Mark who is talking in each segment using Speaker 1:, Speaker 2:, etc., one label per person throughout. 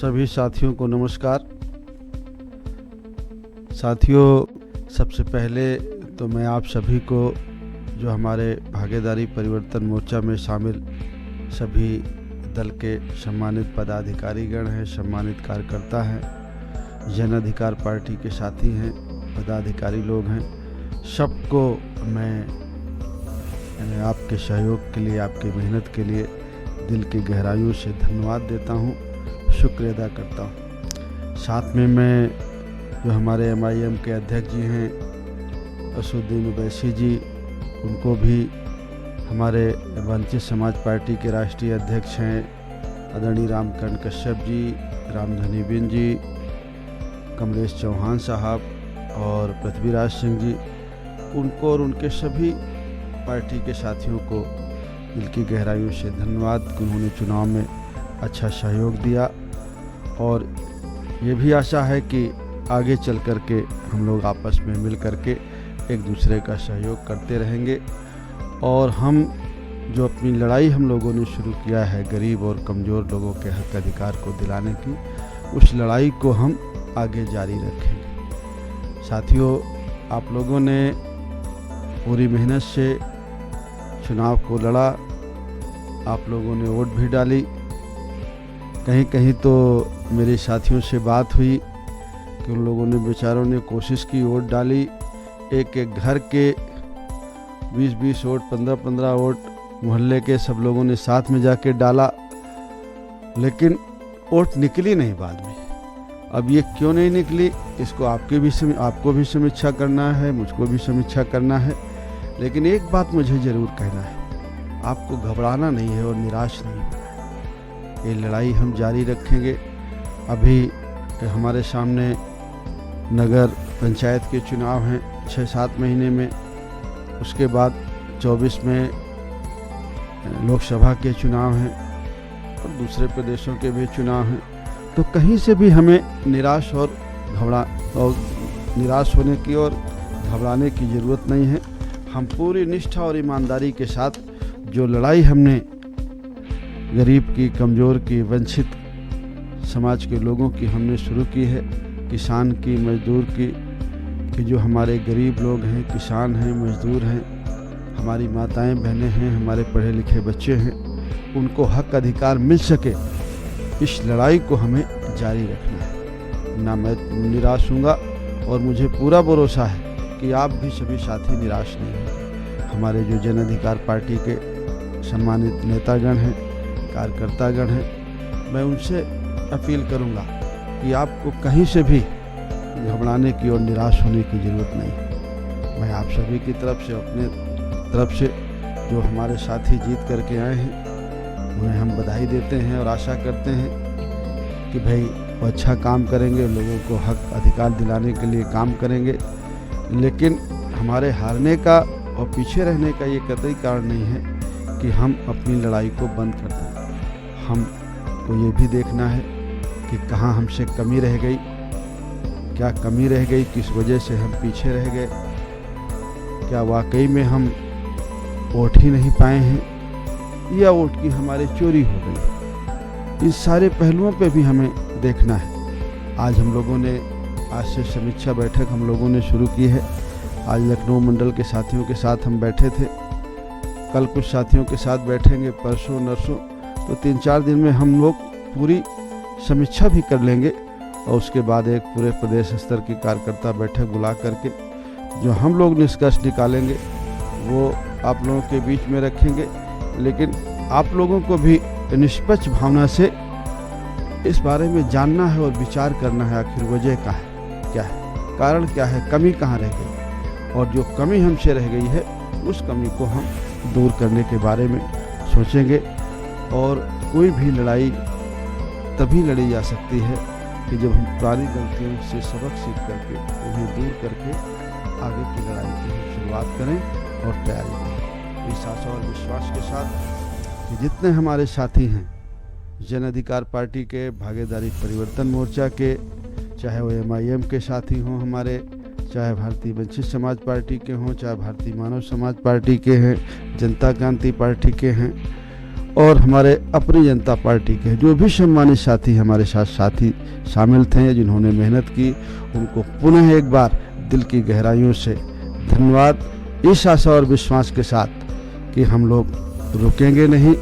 Speaker 1: सभी साथियों को नमस्कार। साथियों, सबसे पहले तो मैं आप सभी को, जो हमारे भागीदारी परिवर्तन मोर्चा में शामिल सभी दल के सम्मानित पदाधिकारीगण हैं, सम्मानित कार्यकर्ता हैं, जन अधिकार पार्टी के साथी हैं, पदाधिकारी लोग हैं, सबको मैं आपके सहयोग के लिए, आपकी मेहनत के लिए दिल की गहराइयों से धन्यवाद देता हूँ, शुक्रिया अदा करता हूँ। साथ में मैं जो हमारे MIM के अध्यक्ष जी हैं असुद्दीन ओवैसी जी, उनको भी, हमारे वंचित समाज पार्टी के राष्ट्रीय अध्यक्ष हैं आदरणीय रामकरण कश्यप जी, रामधनी बिन जी, कमलेश चौहान साहब और पृथ्वीराज सिंह जी, उनको और उनके सभी पार्टी के साथियों को दिल की गहराइयों से धन्यवाद कि उन्होंने चुनाव में अच्छा सहयोग दिया। और ये भी आशा है कि आगे चल कर के हम लोग आपस में मिल कर के एक दूसरे का सहयोग करते रहेंगे और हम जो अपनी लड़ाई हम लोगों ने शुरू किया है गरीब और कमज़ोर लोगों के हक अधिकार को दिलाने की, उस लड़ाई को हम आगे जारी रखेंगे। साथियों, आप लोगों ने पूरी मेहनत से चुनाव को लड़ा, आप लोगों ने वोट भी डाली। कहीं कहीं तो मेरे साथियों से बात हुई कि उन लोगों ने, बेचारों ने कोशिश की, वोट डाली, एक एक घर के 20-20 वोट, 15-15 वोट मोहल्ले के सब लोगों ने साथ में जाके डाला, लेकिन वोट निकली नहीं बाद में। अब ये क्यों नहीं निकली, इसको आपको भी समीक्षा करना है, मुझको भी समीक्षा करना है। लेकिन एक बात मुझे ज़रूर कहना है, आपको घबराना नहीं है और निराश नहीं होना है। ये लड़ाई हम जारी रखेंगे। अभी हमारे सामने नगर पंचायत के चुनाव हैं 6-7 महीने में, उसके बाद 24 में लोकसभा के चुनाव हैं और दूसरे प्रदेशों के भी चुनाव हैं। तो कहीं से भी हमें निराश होने की और घबराने की ज़रूरत नहीं है। हम पूरी निष्ठा और ईमानदारी के साथ जो लड़ाई हमने गरीब की, कमज़ोर की, वंचित समाज के लोगों की हमने शुरू की है, किसान की, मजदूर की, कि जो हमारे गरीब लोग हैं, किसान हैं, मजदूर हैं, हमारी माताएं बहनें हैं, हमारे पढ़े लिखे बच्चे हैं, उनको हक अधिकार मिल सके, इस लड़ाई को हमें जारी रखना है। ना मैं निराश हूँगा और मुझे पूरा भरोसा है कि आप भी सभी साथी निराश नहीं हैं। हमारे जो जन अधिकार पार्टी के सम्मानित नेतागण हैं, कार्यकर्तागण हैं, मैं उनसे अपील करूंगा कि आपको कहीं से भी घबराने की और निराश होने की ज़रूरत नहीं। मैं आप सभी की तरफ से, अपने तरफ से, जो हमारे साथी जीत करके आए हैं, उन्हें हम बधाई देते हैं और आशा करते हैं कि भाई वो अच्छा काम करेंगे, लोगों को हक अधिकार दिलाने के लिए काम करेंगे। लेकिन हमारे हारने का और पीछे रहने का ये कतई कारण नहीं है कि हम अपनी लड़ाई को बंद कर दें। हमको ये भी देखना है कि कहाँ हमसे कमी रह गई, क्या कमी रह गई, किस वजह से हम पीछे रह गए, क्या वाकई में हम वोट ही नहीं पाए हैं या वोट की हमारे चोरी हो गई। इन सारे पहलुओं पे भी हमें देखना है। आज हम लोगों ने, आज से समीक्षा बैठक हम लोगों ने शुरू की है। आज लखनऊ मंडल के साथियों के साथ हम बैठे थे, कल कुछ साथियों के साथ बैठेंगे, परसों नरसों, तो 3-4 दिन में हम लोग पूरी समीक्षा भी कर लेंगे और उसके बाद एक पूरे प्रदेश स्तर की कार्यकर्ता बैठक बुला करके जो हम लोग निष्कर्ष निकालेंगे वो आप लोगों के बीच में रखेंगे। लेकिन आप लोगों को भी निष्पक्ष भावना से इस बारे में जानना है और विचार करना है, आखिर वजह क्या है, कारण क्या है, कमी कहाँ रह गई, और जो कमी हमसे रह गई है उस कमी को हम दूर करने के बारे में सोचेंगे। और कोई भी लड़ाई तभी लड़ी जा सकती है कि जब हम पुरानी गलतियों से सबक सीख करके, उन्हें दूर करके आगे की लड़ाई की हम शुरुआत करें और तैयारी करें। इस आशा और विश्वास के साथ कि जितने हमारे साथी हैं जन अधिकार पार्टी के, भागीदारी परिवर्तन मोर्चा के, चाहे वो MIM के साथी हों हमारे, चाहे भारतीय वंचित समाज पार्टी के हों, चाहे भारतीय मानव समाज पार्टी के हैं, जनता क्रांति पार्टी के हैं, और हमारे अपनी जनता पार्टी के जो भी सम्मानित साथी हमारे साथ साथी शामिल थे, जिन्होंने मेहनत की, उनको पुनः एक बार दिल की गहराइयों से धन्यवाद, इस आशा और विश्वास के साथ कि हम लोग रुकेंगे नहीं,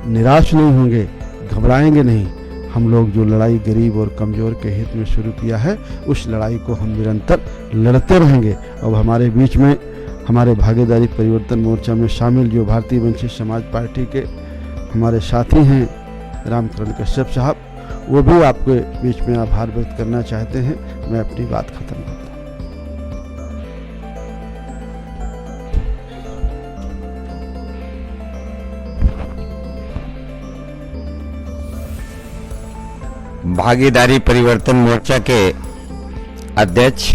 Speaker 1: निराश नहीं होंगे, घबराएंगे नहीं। हम लोग जो लड़ाई गरीब और कमज़ोर के हित में शुरू किया है, उस लड़ाई को हम निरंतर लड़ते रहेंगे। अब हमारे बीच में हमारे भागीदारी परिवर्तन मोर्चा में शामिल जो भारतीय वंचित समाज पार्टी के हमारे साथी हैं रामकरण कश्यप साहब, वो भी आपके बीच में आभार व्यक्त करना चाहते हैं। मैं अपनी बात खत्म करता हूँ।
Speaker 2: भागीदारी परिवर्तन मोर्चा के अध्यक्ष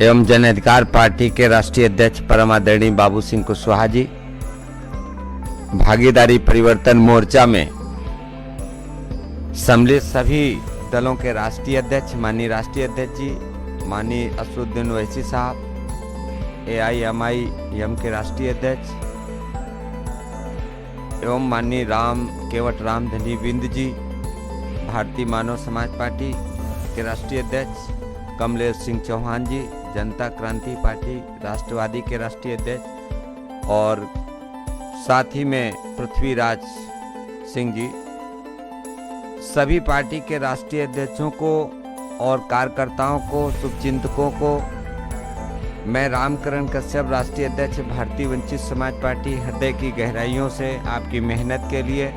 Speaker 2: एवं जन अधिकार पार्टी के राष्ट्रीय अध्यक्ष परम आदरणीय बाबू सिंह कुशवाहा जी, भागीदारी परिवर्तन मोर्चा में सम्मिलित सभी दलों के राष्ट्रीय अध्यक्ष माननीय राष्ट्रीय अध्यक्ष जी, माननीय असदुद्दीन ओवैसी साहब, AIMIM के राष्ट्रीय अध्यक्ष एवं माननीय केवट राम धनी बिंद जी, भारतीय मानव समाज पार्टी के राष्ट्रीय अध्यक्ष कमलेश सिंह चौहान जी, जनता क्रांति पार्टी राष्ट्रवादी के राष्ट्रीय अध्यक्ष, और साथ ही में पृथ्वीराज सिंह जी, सभी पार्टी के राष्ट्रीय अध्यक्षों को और कार्यकर्ताओं को, शुभचिंतकों को मैं रामकरण कश्यप राष्ट्रीय अध्यक्ष भारतीय वंचित समाज पार्टी हृदय की गहराइयों से आपकी मेहनत के लिए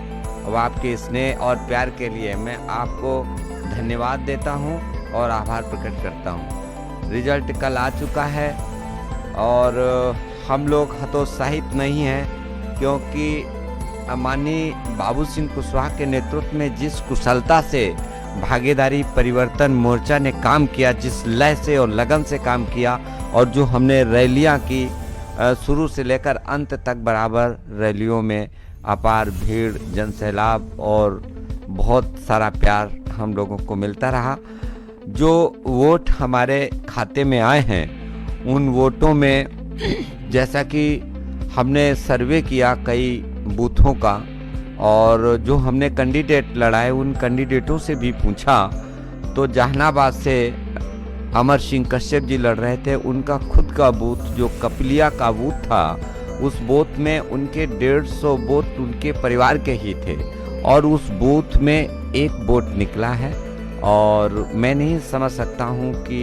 Speaker 2: और आपके स्नेह और प्यार के लिए मैं आपको धन्यवाद देता हूं और आभार प्रकट करता हूं। रिजल्ट कल आ चुका है और हम लोग हतोत्साहित नहीं हैं, क्योंकि माननीय बाबू सिंह कुशवाहा के नेतृत्व में जिस कुशलता से भागीदारी परिवर्तन मोर्चा ने काम किया, जिस लय से और लगन से काम किया, और जो हमने रैलियां की शुरू से लेकर अंत तक बराबर रैलियों में अपार भीड़, जनसैलाब और बहुत सारा प्यार हम लोगों को मिलता रहा। जो वोट हमारे खाते में आए हैं उन वोटों में, जैसा कि हमने सर्वे किया कई बूथों का और जो हमने कैंडिडेट लड़ाए उन कैंडिडेटों से भी पूछा, तो जहानाबाद से अमर सिंह कश्यप जी लड़ रहे थे, उनका खुद का बूथ जो कपिलिया का बूथ था, उस बूथ में उनके 150 वोट उनके परिवार के ही थे और उस बूथ में एक वोट निकला है। और मैं नहीं समझ सकता हूं कि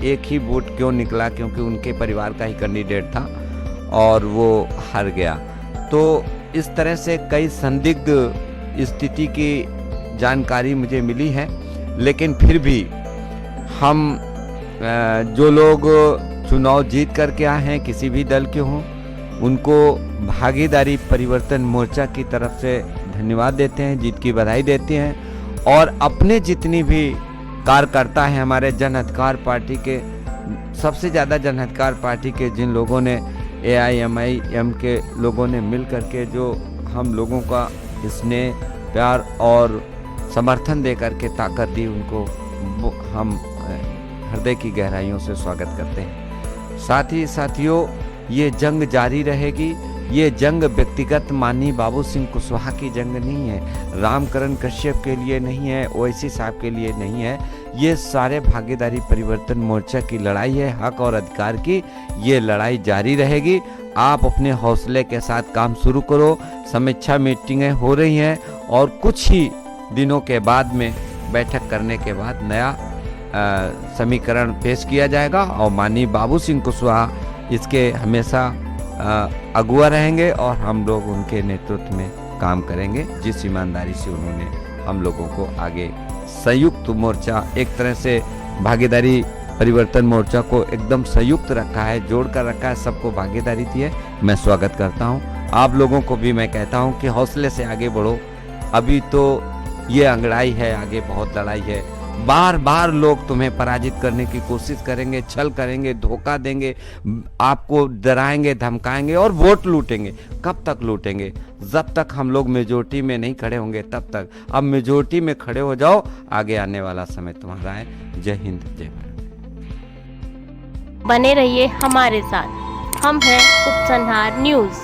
Speaker 2: एक ही वोट क्यों निकला, क्योंकि उनके परिवार का ही कैंडिडेट था और वो हार गया। तो इस तरह से कई संदिग्ध स्थिति की जानकारी मुझे मिली है, लेकिन फिर भी हम जो लोग चुनाव जीत करके आए हैं, किसी भी दल के हों, उनको भागीदारी परिवर्तन मोर्चा की तरफ से धन्यवाद देते हैं, जीत की बधाई देते हैं। और अपने जितनी भी कार्यकर्ता हैं हमारे जन अधिकार पार्टी के, सबसे ज़्यादा जन अधिकार पार्टी के जिन लोगों ने, AIMIM के लोगों ने मिल करके जो हम लोगों का स्नेह, प्यार और समर्थन दे करके ताकत दी, उनको हम हृदय की गहराइयों से स्वागत करते हैं। साथ ही साथियों, ये जंग जारी रहेगी। ये जंग व्यक्तिगत माननीय बाबू सिंह कुशवाहा की जंग नहीं है, रामकरण कश्यप के लिए नहीं है, ओवैसी साहब के लिए नहीं है। ये सारे भागीदारी परिवर्तन मोर्चा की लड़ाई है, हक और अधिकार की। ये लड़ाई जारी रहेगी। आप अपने हौसले के साथ काम शुरू करो। समीक्षा मीटिंगें हो रही हैं और कुछ ही दिनों के बाद में बैठक करने के बाद नया समीकरण पेश किया जाएगा और माननीय बाबू सिंह कुशवाहा इसके हमेशा अगुआ रहेंगे और हम लोग उनके नेतृत्व में काम करेंगे, जिस ईमानदारी से उन्होंने हम लोगों को आगे संयुक्त मोर्चा, एक तरह से भागीदारी परिवर्तन मोर्चा को एकदम संयुक्त रखा है, जोड़ कर रखा है, सबको भागीदारी दी है। मैं स्वागत करता हूं। आप लोगों को भी मैं कहता हूं कि हौसले से आगे बढ़ो। अभी तो ये अंगड़ाई है, आगे बहुत लड़ाई है। बार बार लोग तुम्हें पराजित करने की कोशिश करेंगे, छल करेंगे, धोखा देंगे, आपको डराएंगे, धमकाएंगे और वोट लूटेंगे। कब तक लूटेंगे? जब तक हम लोग मेजोरिटी में नहीं खड़े होंगे तब तक। अब मेजोरिटी में खड़े हो जाओ, आगे आने वाला समय तुम्हारा है। जय हिंद, जय भारत।
Speaker 3: बने रहिए हमारे साथ। हम हैं उपसंहार न्यूज़।